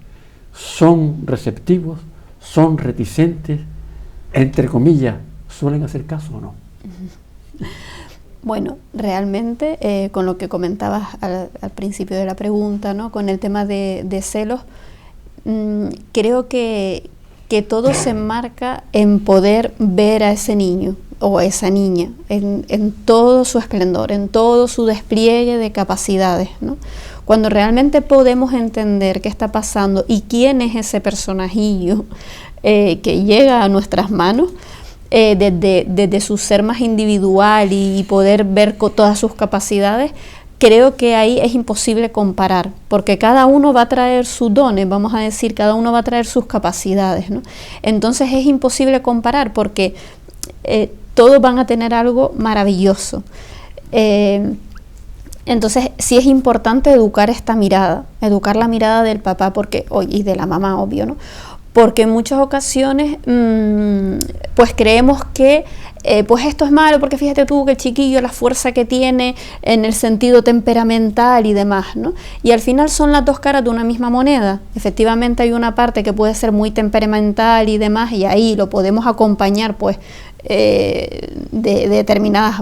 ¿Son receptivos? ¿Son reticentes? Entre comillas, ¿suelen hacer caso o no? Bueno, realmente con lo que comentabas al principio de la pregunta, ¿no? Con el tema de celos, creo que todo se enmarca en poder ver a ese niño o a esa niña en todo su esplendor, en todo su despliegue de capacidades, ¿no? Cuando realmente podemos entender qué está pasando y quién es ese personajillo que llega a nuestras manos, desde su ser más individual y poder ver todas sus capacidades, creo que ahí es imposible comparar, porque cada uno va a traer sus dones, vamos a decir, cada uno va a traer sus capacidades, ¿no? Entonces es imposible comparar porque todos van a tener algo maravilloso. Entonces sí es importante educar esta mirada, educar la mirada del papá y de la mamá, obvio, ¿no? Porque en muchas ocasiones pues creemos que pues esto es malo, porque fíjate tú que el chiquillo, la fuerza que tiene en el sentido temperamental y demás, ¿no? Y al final son las dos caras de una misma moneda. Efectivamente hay una parte que puede ser muy temperamental y demás, y ahí lo podemos acompañar pues de determinadas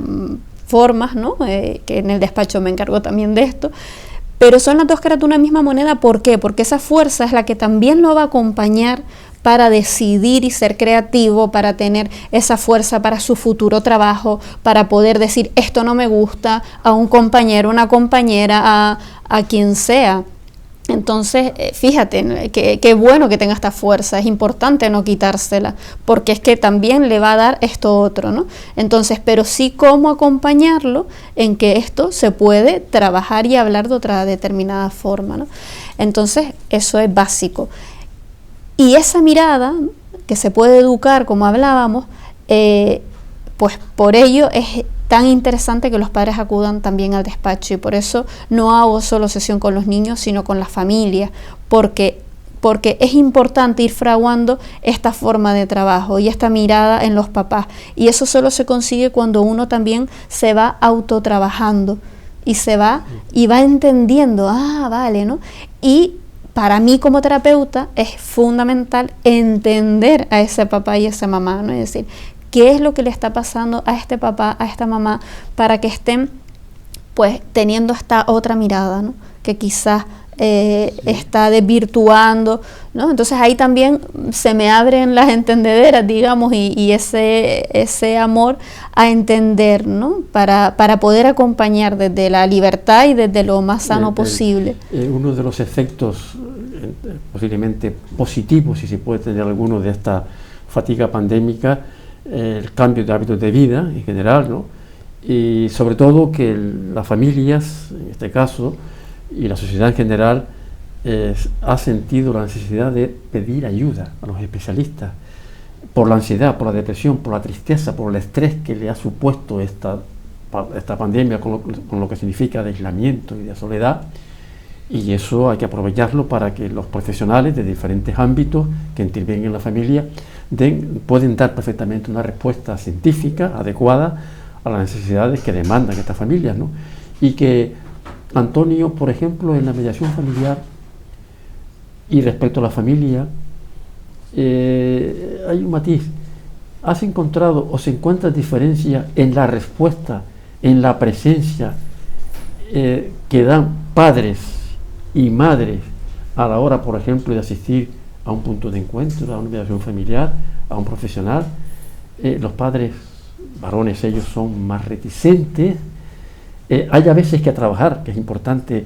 formas, ¿no? Que en el despacho me encargo también de esto. Pero son las dos caras de una misma moneda. ¿Por qué? Porque esa fuerza es la que también lo va a acompañar para decidir y ser creativo, para tener esa fuerza para su futuro trabajo, para poder decir esto no me gusta a un compañero, una compañera, a quien sea. Entonces, fíjate, qué bueno que tenga esta fuerza, es importante no quitársela, porque es que también le va a dar esto otro, ¿no? Entonces, pero sí cómo acompañarlo en que esto se puede trabajar y hablar de otra determinada forma, ¿no? Entonces, eso es básico. Y esa mirada que se puede educar, como hablábamos, pues por ello es tan interesante que los padres acudan también al despacho, y por eso no hago solo sesión con los niños, sino con las familias, porque es importante ir fraguando esta forma de trabajo y esta mirada en los papás, y eso solo se consigue cuando uno también se va autotrabajando y va entendiendo, vale, ¿no? Y para mí como terapeuta es fundamental entender a ese papá y a esa mamá, ¿no? Es decir, qué es lo que le está pasando a este papá, a esta mamá, para que estén pues teniendo esta otra mirada, ¿no? Que quizás está desvirtuando, ¿no? Entonces ahí también se me abren las entendederas, digamos, y ese amor a entender, ¿no? Para poder acompañar desde la libertad y desde lo más sano posible. Uno de los efectos posiblemente positivos, si se puede tener alguno, de esta fatiga pandémica, el cambio de hábitos de vida en general, ¿no? Y sobre todo que las familias, en este caso, y la sociedad en general, ha sentido la necesidad de pedir ayuda a los especialistas por la ansiedad, por la depresión, por la tristeza, por el estrés que le ha supuesto esta pandemia con lo que significa de aislamiento y de soledad, y eso hay que aprovecharlo para que los profesionales de diferentes ámbitos que intervienen en la familia pueden dar perfectamente una respuesta científica adecuada a las necesidades que demandan estas familias, ¿no? Y que Antonio, por ejemplo, en la mediación familiar y respecto a la familia, hay un matiz. ¿Has encontrado o se encuentra diferencia en la respuesta, en la presencia que dan padres y madres a la hora, por ejemplo, de asistir a un punto de encuentro, a una mediación familiar, a un profesional? Los padres varones, ellos son más reticentes. Hay a veces que trabajar, que es importante,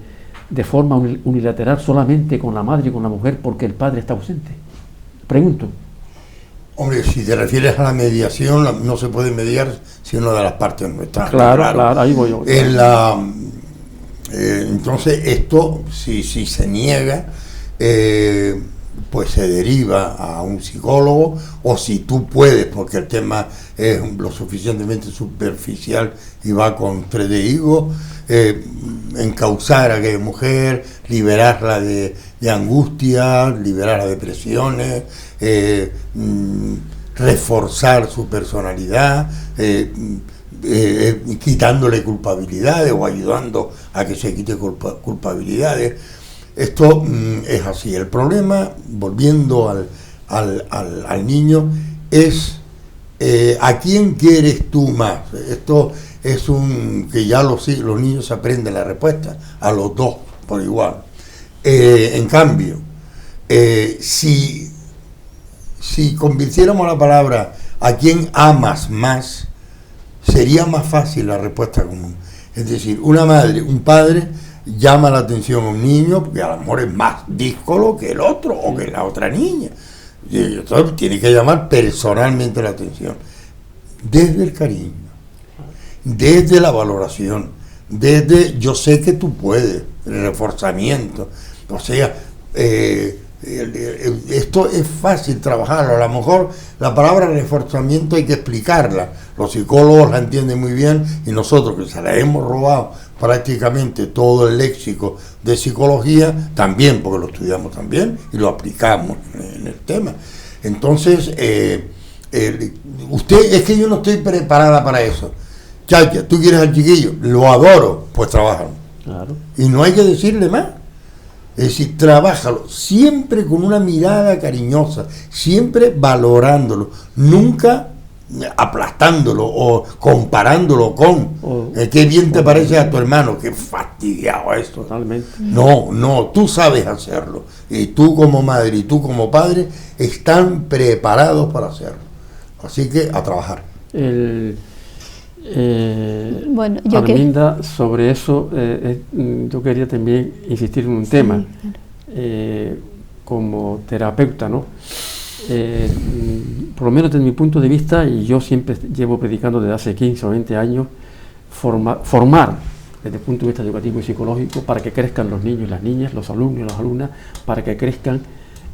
de forma unilateral solamente con la madre y con la mujer porque el padre está ausente. Pregunto. Hombre, si te refieres a la mediación, no se puede mediar si una de las partes no está. Claro, ahí voy yo. Entonces, esto, si se niega, pues se deriva a un psicólogo, o si tú puedes, porque el tema es lo suficientemente superficial y va con 3 de higo, encauzar a aquella mujer, liberarla de angustia, liberar las depresiones, reforzar su personalidad, quitándole culpabilidades o ayudando a que se quite culpabilidades. Esto es así. El problema, volviendo al niño, es ¿a quién quieres tú más? Esto es que ya los niños aprenden la respuesta, a los dos por igual. En cambio, si convirtiéramos la palabra ¿a quién amas más?, sería más fácil la respuesta común. Es decir, una madre, un padre llama la atención a un niño porque a lo mejor es más díscolo que el otro o que la otra niña. Y entonces tiene que llamar personalmente la atención. Desde el cariño, desde la valoración, desde yo sé que tú puedes, el reforzamiento. O sea, esto es fácil trabajarlo. A lo mejor la palabra reforzamiento hay que explicarla. Los psicólogos la entienden muy bien y nosotros, que se la hemos robado prácticamente todo el léxico de psicología, también, porque lo estudiamos también y lo aplicamos en el tema. Entonces, usted, es que yo no estoy preparada para eso. Chacha, tú quieres al chiquillo, lo adoro, pues trabájalo. Claro. Y no hay que decirle más. Es decir, trabájalo siempre con una mirada cariñosa, siempre valorándolo, nunca aplastándolo o comparándolo con qué bien te parece a tu hermano, qué fastidiado esto. Totalmente. No, tú sabes hacerlo, y tú como madre y tú como padre están preparados para hacerlo, así que a trabajar. Bueno, Arminda, sobre eso yo quería también insistir en un tema, como terapeuta, ¿no? Por lo menos desde mi punto de vista, y yo siempre llevo predicando desde hace 15 o 20 años, formar desde el punto de vista educativo y psicológico para que crezcan los niños y las niñas, los alumnos y las alumnas, para que crezcan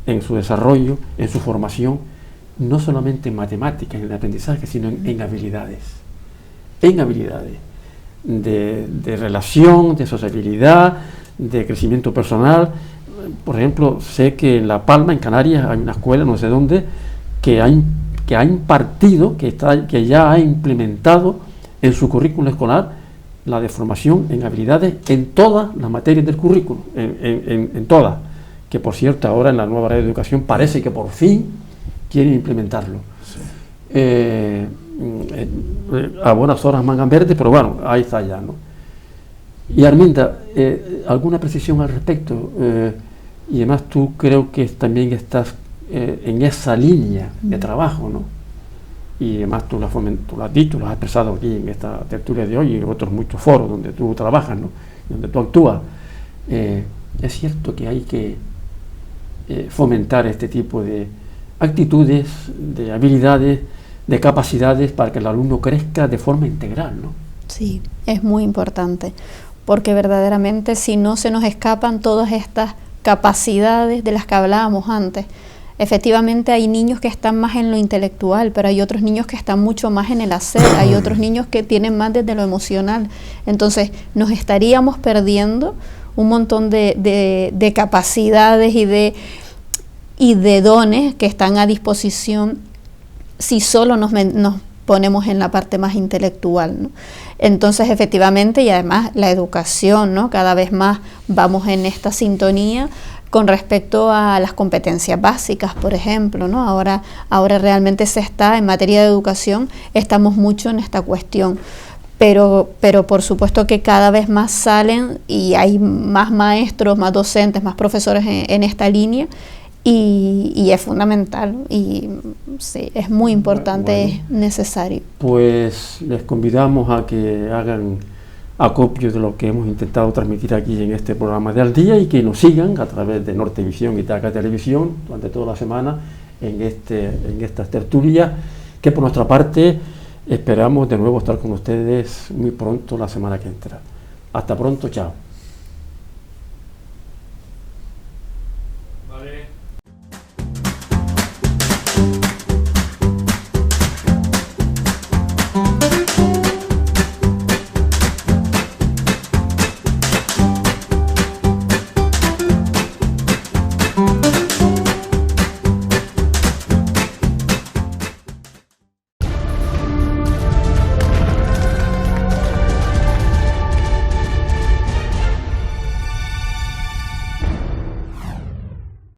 en su desarrollo, en su formación, no solamente en matemáticas, en el aprendizaje, sino en habilidades. En habilidades de relación, de sociabilidad, de crecimiento personal. Por ejemplo, sé que en La Palma, en Canarias, hay una escuela, no sé dónde, que ha impartido, que ya ha implementado en su currículo escolar la de formación en habilidades en todas las materias del currículo, en todas, que por cierto ahora en la nueva ley de educación parece que por fin quieren implementarlo. Sí. A buenas horas mangan verdes, pero bueno, ahí está ya, ¿no? Y Arminda, ¿alguna precisión al respecto? Y además tú creo que también estás en esa línea de trabajo, ¿no? Y además tú lo has dicho, lo has expresado aquí en esta tertulia de hoy y en otros muchos foros donde tú trabajas, ¿no? Donde tú actúas. Es cierto que hay que fomentar este tipo de actitudes, de habilidades, de capacidades para que el alumno crezca de forma integral, ¿no? Sí, es muy importante, porque verdaderamente si no se nos escapan todas estas capacidades de las que hablábamos antes. Efectivamente hay niños que están más en lo intelectual, pero hay otros niños que están mucho más en el hacer, hay otros niños que tienen más desde lo emocional. Entonces nos estaríamos perdiendo un montón de capacidades y de dones que están a disposición si solo nos ponemos en la parte más intelectual, ¿no? Entonces efectivamente, y además la educación, ¿no? Cada vez más vamos en esta sintonía con respecto a las competencias básicas, por ejemplo, ¿no? Ahora realmente en materia de educación, estamos mucho en esta cuestión. Pero por supuesto que cada vez más salen y hay más maestros, más docentes, más profesores en esta línea, y es fundamental y sí, es muy importante, bueno, es necesario. Pues les convidamos a que hagan acopio de lo que hemos intentado transmitir aquí en este programa de Al Día y que nos sigan a través de Nortevisión y Itaca Televisión durante toda la semana en estas tertulias, que por nuestra parte esperamos de nuevo estar con ustedes muy pronto la semana que entra. Hasta pronto, chao.